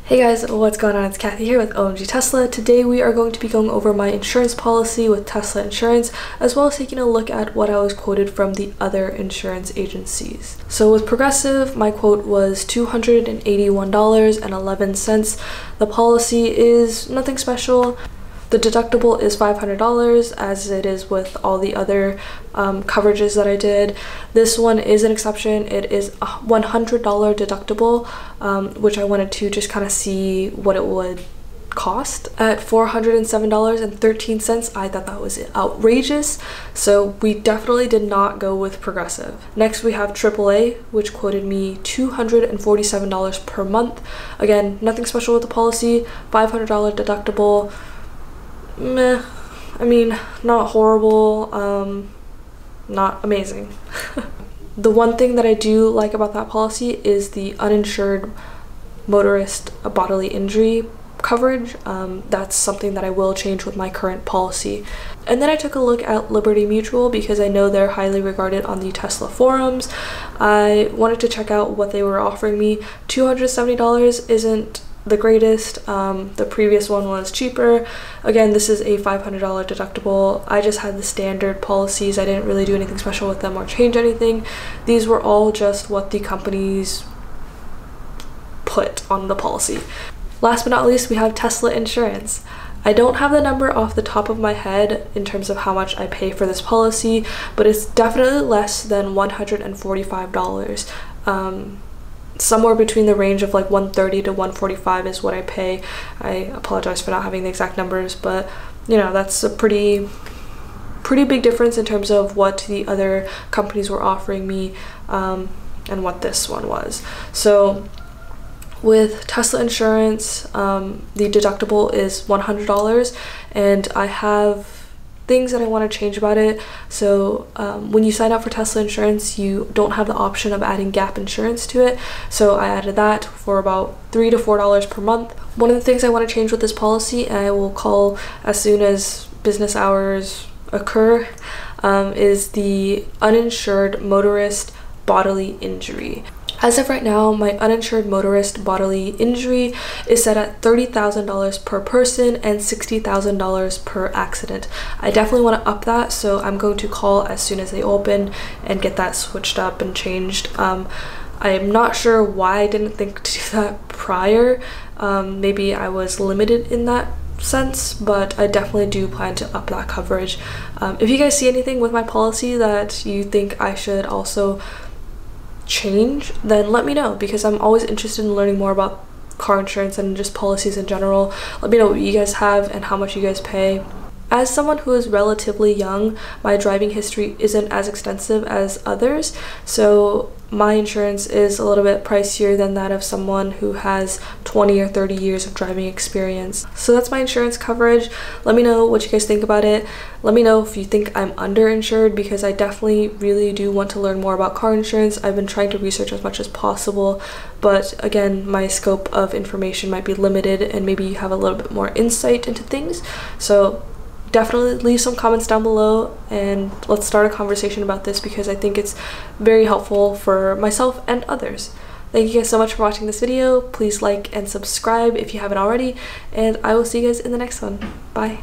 Hey guys, what's going on? It's Kathy here with omgTESLA. Today we are going to be going over my insurance policy with Tesla Insurance, as well as taking a look at what I was quoted from the other insurance agencies. So with Progressive, my quote was $281.11. The policy is nothing special. The deductible is $500, as it is with all the other coverages that I did. This one is an exception. It is a $100 deductible, which I wanted to just kind of see what it would cost. At $407.13, I thought that was outrageous, so we definitely did not go with Progressive. Next we have AAA, which quoted me $247 per month. Again, nothing special with the policy. $500 deductible. Meh. I mean, not horrible, not amazing. The one thing that I do like about that policy is the uninsured motorist bodily injury coverage. That's something that I will change with my current policy. And then I took a look at Liberty Mutual because I know they're highly regarded on the Tesla forums. I wanted to check out what they were offering me. $270 isn't the greatest. The previous one was cheaper. Again, this is a $500 deductible. I just had the standard policies. I didn't really do anything special with them or change anything. These were all just what the companies put on the policy. Last but not least, we have Tesla Insurance. I don't have the number off the top of my head in terms of how much I pay for this policy, but it's definitely less than $145. Somewhere between the range of like $130 to $145 is what I pay. I apologize for not having the exact numbers, but you know, that's a pretty big difference in terms of what the other companies were offering me and what this one was. So with Tesla Insurance, the deductible is $100, and I have things that I want to change about it. So when you sign up for Tesla Insurance, you don't have the option of adding gap insurance to it, so I added that for about $3 to $4 per month. One of the things I want to change with this policy, and I will call as soon as business hours occur, is the uninsured motorist bodily injury. As of right now, my uninsured motorist bodily injury is set at $30,000 per person and $60,000 per accident. I definitely want to up that, so I'm going to call as soon as they open and get that switched up and changed. I am not sure why I didn't think to do that prior. Maybe I was limited in that sense, but I definitely do plan to up that coverage. If you guys see anything with my policy that you think I should also change, then let me know, because I'm always interested in learning more about car insurance and just policies in general. Let me know what you guys have and how much you guys pay. As someone who is relatively young, my driving history isn't as extensive as others, so my insurance is a little bit pricier than that of someone who has 20 or 30 years of driving experience. So that's my insurance coverage. Let me know what you guys think about it. Let me know if you think I'm underinsured, because I definitely really do want to learn more about car insurance. I've been trying to research as much as possible, but again, my scope of information might be limited, and maybe you have a little bit more insight into things. So definitely leave some comments down below and let's start a conversation about this, because I think it's very helpful for myself and others. Thank you guys so much for watching this video. Please like and subscribe if you haven't already, and I will see you guys in the next one. Bye.